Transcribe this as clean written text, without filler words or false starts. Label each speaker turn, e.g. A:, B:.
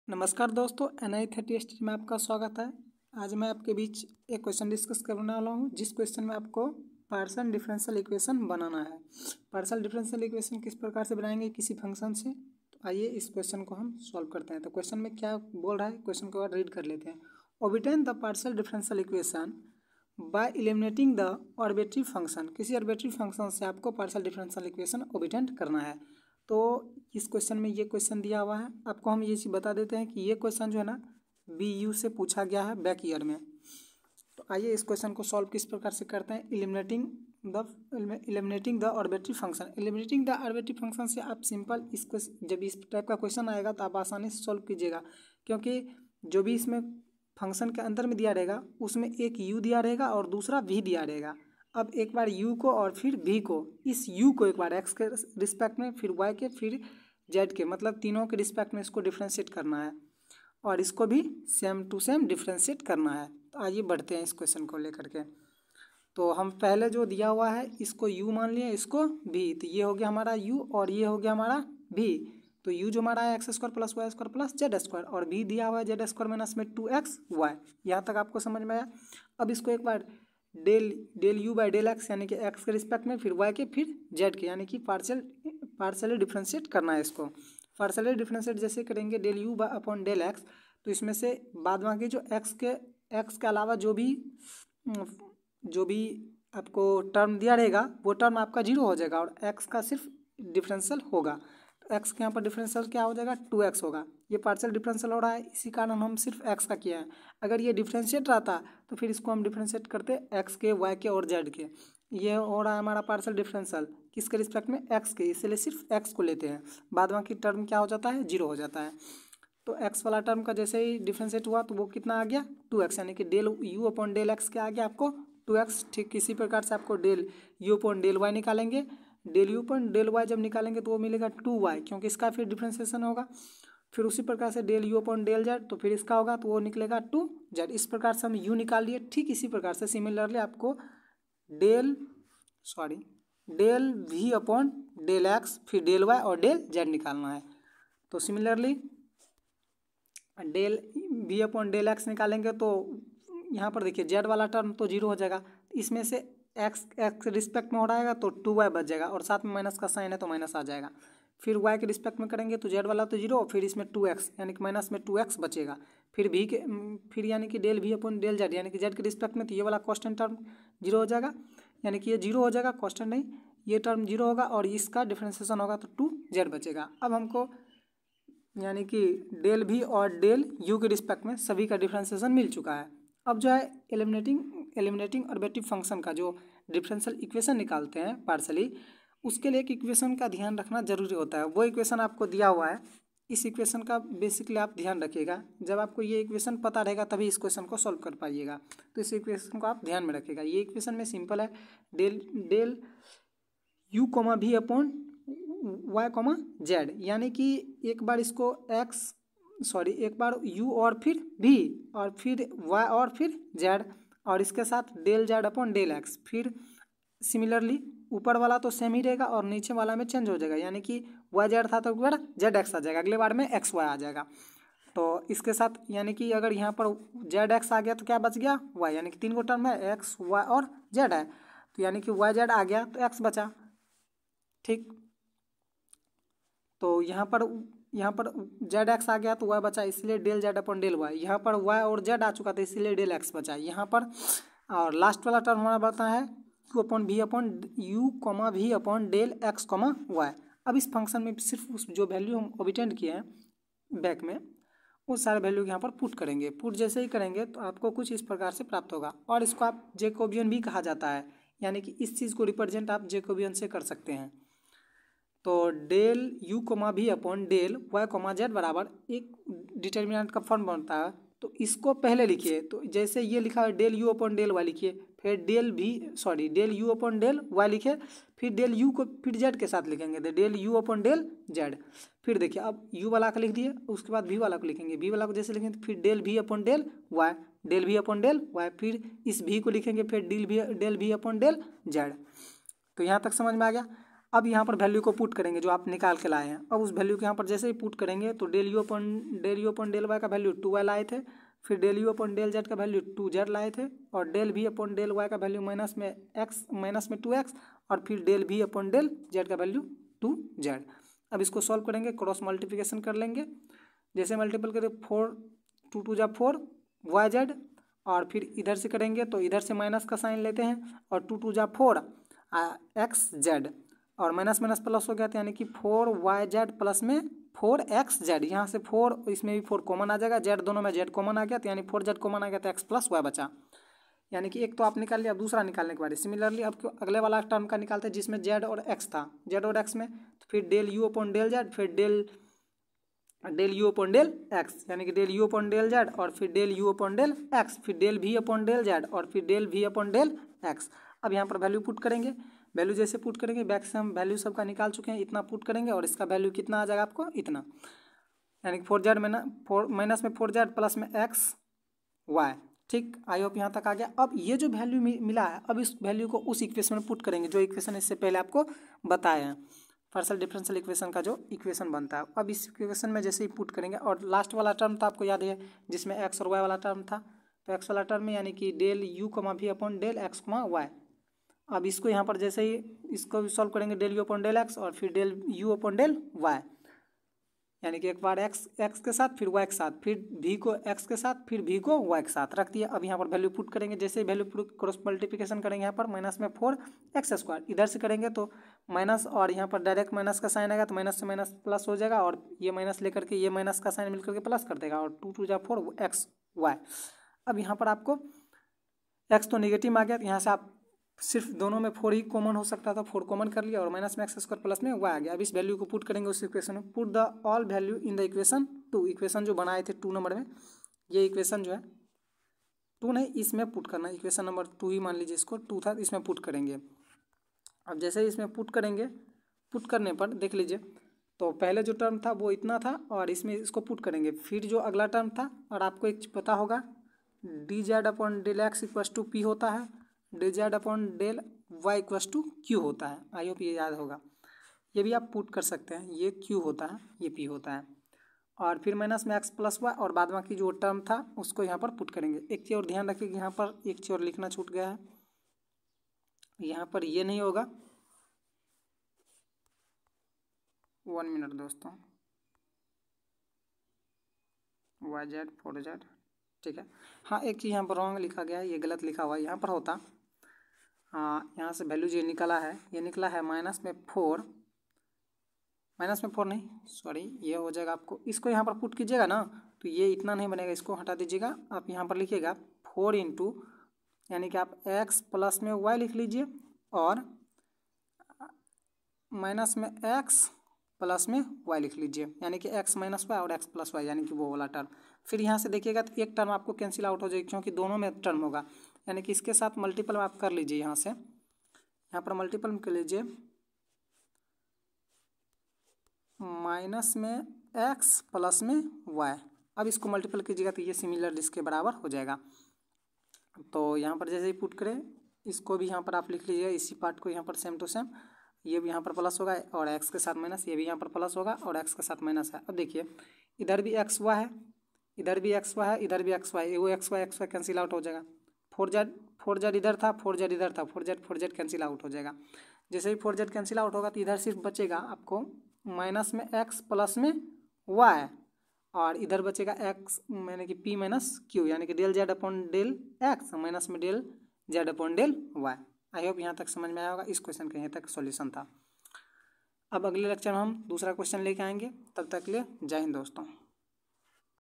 A: नमस्कार दोस्तों, NI30ST में आपका स्वागत है। आज मैं आपके बीच एक क्वेश्चन डिस्कस करने वाला हूँ, जिस क्वेश्चन में आपको पार्शियल डिफरेंशियल इक्वेशन बनाना है। पार्शियल डिफरेंशियल इक्वेशन किस प्रकार से बनाएंगे किसी फंक्शन से, तो आइए इस क्वेश्चन को हम सॉल्व करते हैं। तो क्वेश्चन में क्या बोल रहा है, क्वेश्चन को रीड कर लेते हैं। Obtain the partial differential equation by eliminating the arbitrary function. किसी आर्बिट्री फंक्शन से आपको पार्शियल डिफरेंशियल इक्वेशन ऑब्टेन करना है। तो इस क्वेश्चन में ये क्वेश्चन दिया हुआ है। आपको हम ये चीज़ बता देते हैं कि ये क्वेश्चन जो है ना BU से पूछा गया है बैक ईयर में। तो आइए इस क्वेश्चन को सॉल्व किस प्रकार से करते हैं। Eliminating the arbitrary function. Eliminating the arbitrary function से आप सिंपल इसको, जब इस टाइप का क्वेश्चन आएगा तो आप आसानी से सॉल्व कीजिएगा, क्योंकि जो भी इसमें फंक्शन के अंदर में दिया रहेगा उसमें एक u दिया रहेगा और दूसरा v दिया रहेगा। अब एक बार u को और फिर v को, इस u को एक बार x के रिस्पेक्ट में, फिर y के, फिर z के, मतलब तीनों के रिस्पेक्ट में इसको डिफ्रेंशिएट करना है और इसको भी सेम टू सेम डिफ्रेंशिएट करना है। तो आइए बढ़ते हैं इस क्वेश्चन को लेकर के। तो हम पहले जो दिया हुआ है इसको u मान लिए, इसको v, तो ये हो गया हमारा u और ये हो गया हमारा v। तो u जो हमारा है x square plus y square plus z square, और v दिया हुआ है जेड स्क्वायर माइनस में 2xy। यहाँ तक आपको समझ में आया। अब इसको एक बार del u by del x, यानी कि x के रिस्पेक्ट में, फिर y के, फिर z के, यानी कि पार्शियली डिफ्रेंशिएट करना है इसको। पार्शियली डिफ्रेंशिएट जैसे करेंगे del u upon del x, तो इसमें से बाद बाकी जो x के अलावा जो भी आपको टर्म दिया रहेगा वो टर्म आपका जीरो हो जाएगा और x का सिर्फ डिफरेंशियल होगा। तो x के यहाँ पर डिफरेंशियल क्या हो जाएगा, 2x होगा। ये पार्शियल डिफरेंशियल हो रहा है, इसी कारण हम सिर्फ x का किया है। अगर ये डिफरेंशिएट रहता तो फिर इसको हम डिफरेंशिएट करते x के, y के और z के। ये हो रहा है हमारा पार्शियल डिफरेंशियल किसके रिस्पेक्ट में, x के, इसलिए सिर्फ x को लेते हैं। बाद बाकी टर्म क्या हो जाता है, जीरो हो जाता है। तो x वाला टर्म का जैसे ही डिफरेंशिएट हुआ तो वो कितना आ गया, 2x, यानी कि del u upon del x क्या आ गया आपको, 2x। ठीक इसी प्रकार से आपको del u upon del y निकालेंगे। Del u upon del y जब निकालेंगे तो वो मिलेगा 2y, क्योंकि इसका फिर डिफ्रेंसिएशन होगा। फिर उसी प्रकार से del u upon del z, तो फिर इसका होगा तो वो निकलेगा 2z। इस प्रकार से हम u निकाल लिए। ठीक इसी प्रकार से सिमिलरली आपको del v upon del x, फिर डेल y और डेल z निकालना है। तो similarly del v upon del x निकालेंगे तो यहाँ पर देखिए z वाला टर्म तो जीरो हो जाएगा, इसमें से x रिस्पेक्ट में हो रहेगा तो 2y बच जाएगा, और साथ में माइनस का साइन है तो माइनस आ जाएगा। फिर y के रिस्पेक्ट में करेंगे तो z वाला तो जीरो, और फिर इसमें 2x, यानी कि माइनस में 2x बचेगा। फिर यानी कि del v upon del z, यानी कि z के रिस्पेक्ट में, तो ये वाला कॉन्स्टेंट टर्म जीरो हो जाएगा, यानी कि ये जीरो हो जाएगा, कॉन्स्टेंट नहीं, ये टर्म जीरो होगा और इसका डिफ्रेंसिएशन होगा तो 2z बचेगा। अब हमको यानी कि डेल v और डेल u के रिस्पेक्ट में सभी का डिफ्रेंसिएशन मिल चुका है। अब जो है एलिमिनेटिंग आर्बिट्री फंक्शन का जो डिफरेंशियल इक्वेशन निकालते हैं पार्शियली, उसके लिए एक इक्वेशन का ध्यान रखना जरूरी होता है। वो इक्वेशन आपको दिया हुआ है, इस इक्वेशन का बेसिकली आप ध्यान रखिएगा। जब आपको ये इक्वेशन पता रहेगा तभी इस क्वेश्चन को सॉल्व कर पाइएगा। तो इस इक्वेशन को आप ध्यान में रखिएगा। ये इक्वेशन में सिंपल है, del u comma v upon y comma z, यानी कि एक बार इसको एक बार u और फिर v और फिर y और फिर z, और इसके साथ del z upon del x। फिर सिमिलरली ऊपर वाला तो सेम ही रहेगा और नीचे वाला में चेंज हो जाएगा, यानी कि y z था तो एक बार z x आ जाएगा, अगले बार में x y आ जाएगा। तो इसके साथ यानी कि अगर यहाँ पर z x आ गया तो क्या बच गया, y, यानी कि तीन गो टर्म है, x y और z है, तो यानी कि y z आ गया तो x बचा। ठीक, तो यहाँ पर जेड एक्स आ गया तो वाई बचा, इसलिए del z upon del y. यहाँ पर वाई और जेड आ चुका था इसलिए डेल एक्स बचा यहाँ पर। और लास्ट वाला टर्म हमारा बनता है u upon v upon u comma v upon del x comma y. अब इस फंक्शन में सिर्फ उस जो वैल्यू हम ऑब्टेन किए हैं बैक में, वो सारे वैल्यू यहाँ पर पुट करेंगे। पुट जैसे ही करेंगे तो आपको कुछ इस प्रकार से प्राप्त होगा, और इसको आप जैकोबियन भी कहा जाता है, यानी कि इस चीज़ को रिप्रेजेंट आप जैकोबियन से कर सकते हैं। तो del u comma v upon del y comma z बराबर एक डिटर्मिनेंट का फॉर्म बनता है। तो इसको पहले लिखिए, तो जैसे ये लिखा है del u upon del y लिखिए, फिर del u upon del y लिखिए, फिर डेल u को फिर z के साथ लिखेंगे तो del u upon del z। फिर देखिए अब u वाला का लिख दिए, उसके बाद v वाला को लिखेंगे, v वाला को जैसे लिखेंगे तो फिर del v upon del y, del v upon del y, फिर इस v को लिखेंगे फिर del v upon del z। तो यहाँ तक समझ में आ गया। अब यहाँ पर वैल्यू को पुट करेंगे जो आप निकाल के लाए हैं। अब उस वैल्यू को यहाँ पर जैसे ही पुट करेंगे तो del u upon del y का वैल्यू 2y लाए थे, फिर del u upon del z का वैल्यू 2z लाए थे, और del v upon del y का वैल्यू माइनस में 2x, और फिर del v upon del z का वैल्यू 2z। अब इसको सॉल्व करेंगे, क्रॉस मल्टीप्लिकेशन कर लेंगे। जैसे मल्टीपल करें 4 2 2 जा 4 yz, और फिर इधर से करेंगे तो इधर से माइनस का साइन लेते हैं, और 2 2 जा 4 xz, और माइनस माइनस प्लस हो गया था, यानी कि 4yz प्लस में 4xz। यहाँ से 4, इसमें भी 4 कॉमन आ जाएगा, z दोनों में z कॉमन आ गया तो यानी 4z कॉमन आ गया तो x प्लस y बचा। यानी कि एक तो आप निकाल लिया, अब दूसरा निकालने के बाद सिमिलरली अब अगले वाला टर्म का निकालते हैं जिसमें z और x था। z और x में तो फिर del u upon del z, फिर del u upon del x, यानी कि del u upon del z, और फिर del u upon del x, फिर डेल भी अपॉन डेल जेड, और फिर डेल भी अपॉन डेल एक्स। अब यहाँ पर वैल्यू पुट करेंगे, वैल्यू जैसे पुट करेंगे, बैक से हम वैल्यू सबका निकाल चुके हैं, इतना पुट करेंगे और इसका वैल्यू कितना आ जाएगा आपको, इतना, यानी कि 4z माइनस में 4z प्लस में एक्स वाई। ठीक, आई होप यहाँ तक आ गया। अब ये जो वैल्यू मिला है, अब इस वैल्यू को उस इक्वेशन में पुट करेंगे जो इक्वेशन इससे पहले आपको बताए हैं, पार्शियल डिफरेंशियल इक्वेशन का जो इक्वेशन बनता है। अब इस इक्वेशन में जैसे ही पुट करेंगे, और लास्ट वाला टर्म था आपको याद है जिसमें एक्स और वाई वाला टर्म था, तो एक्स वाला टर्म में यानी कि डेल यू कमा भी अपॉन डेल एक्स कमा वाई। अब इसको यहाँ पर जैसे ही इसको भी सॉल्व करेंगे, del u upon del x और फिर del u upon del y, यानी कि एक बार एक्स के साथ फिर वाई के साथ, फिर भी को एक्स के साथ फिर भी को वाई के साथ रख दिया। अब यहाँ पर वैल्यू पुट करेंगे, जैसे ही वैल्यू पुट क्रॉस मल्टीप्लिकेशन करेंगे यहाँ पर माइनस में 4x², इधर से करेंगे तो माइनस, और यहाँ पर डायरेक्ट माइनस का साइन आएगा तो माइनस से माइनस प्लस हो जाएगा, और ये माइनस लेकर के ये माइनस का साइन मिलकर के प्लस कर देगा, और 2 2 जा 4xy। अब यहाँ पर आपको x तो नेगेटिव आ गया, तो यहाँ से आप सिर्फ दोनों में 4 ही कॉमन हो सकता था, 4 कॉमन कर लिया, और माइनस में x² प्लस में y आ गया। अब इस वैल्यू को पुट करेंगे उस इक्वेशन में, put the all value in the equation 2, equation जो बनाए थे 2 नंबर में, ये इक्वेशन जो है 2 नहीं, इसमें पुट करना, इक्वेशन नंबर 2 ही मान लीजिए, इसको 2 था, इसमें पुट करेंगे। अब जैसे ही इसमें पुट करेंगे, पुट करने पर देख लीजिए, तो पहले जो टर्म था वो इतना था, और इसमें इसको पुट करेंगे, फिर जो अगला टर्म था, और आपको एक पता होगा d z upon del x equals to p होता है, d z upon del y equals to q होता है। आई होप ये याद होगा, ये भी आप पुट कर सकते हैं, ये क्यू होता है, ये पी होता है, और फिर माइनस में एक्स प्लस वाई, और बाद बाकी जो टर्म था उसको यहाँ पर पुट करेंगे। एक चीज़ और ध्यान रखिए कि यहाँ पर एक चीज़ और लिखना छूट गया है, यहाँ पर ये नहीं होगा, 1 मिनट दोस्तों, वाई जेड 4z, ठीक है। हाँ, एक चीज़ यहाँ पर रॉन्ग लिखा गया है, ये गलत लिखा हुआ है, यहाँ पर होता, हाँ, यहाँ से वैल्यू जो निकला है, ये निकला है माइनस में 4 नहीं, सॉरी, ये हो जाएगा आपको, इसको यहाँ पर पुट कीजिएगा ना तो ये इतना नहीं बनेगा, इसको हटा दीजिएगा, आप यहाँ पर लिखिएगा 4 इंटू, यानी कि आप x प्लस में y लिख लीजिए, और माइनस में x प्लस में y लिख लीजिए, यानी कि x माइनस वाई और x प्लस वाई, यानी कि वो वाला टर्म। फिर यहाँ से देखिएगा तो एक टर्म आपको कैंसिल आउट हो जाएगी, क्योंकि दोनों में टर्म होगा, यानी कि इसके साथ मल्टीपल आप कर लीजिए, यहाँ से यहाँ पर मल्टीपल कर लीजिए, माइनस में x प्लस में y। अब इसको मल्टीपल कीजिएगा तो ये सिमिलर इसके बराबर हो जाएगा। तो यहाँ पर जैसे ही पुट करें, इसको भी यहाँ पर आप लिख लीजिए, इसी पार्ट को यहाँ पर सेम टू सेम, ये भी यहाँ पर प्लस होगा और x के साथ माइनस, ये भी यहाँ पर प्लस होगा और x के साथ माइनस है। अब देखिए इधर भी एक्स वाई है, इधर भी एक्स वाई है, इधर भी एक्स वाई, वो एक्स वाई कैंसिल आउट हो जाएगा, 4z इधर था, 4z इधर था, 4z कैंसिल आउट हो जाएगा। जैसे ही 4z कैंसिल आउट होगा तो इधर सिर्फ बचेगा आपको माइनस में x प्लस में y, और इधर बचेगा x यानी कि p माइनस q, यानी कि del z upon del x minus में del z upon del y। I hope यहाँ तक समझ में आया होगा, इस क्वेश्चन का यहाँ तक सॉल्यूशन था। अब अगले लेक्चर में हम दूसरा क्वेश्चन लेके आएंगे, तब तक के लिए जय हिंद दोस्तों।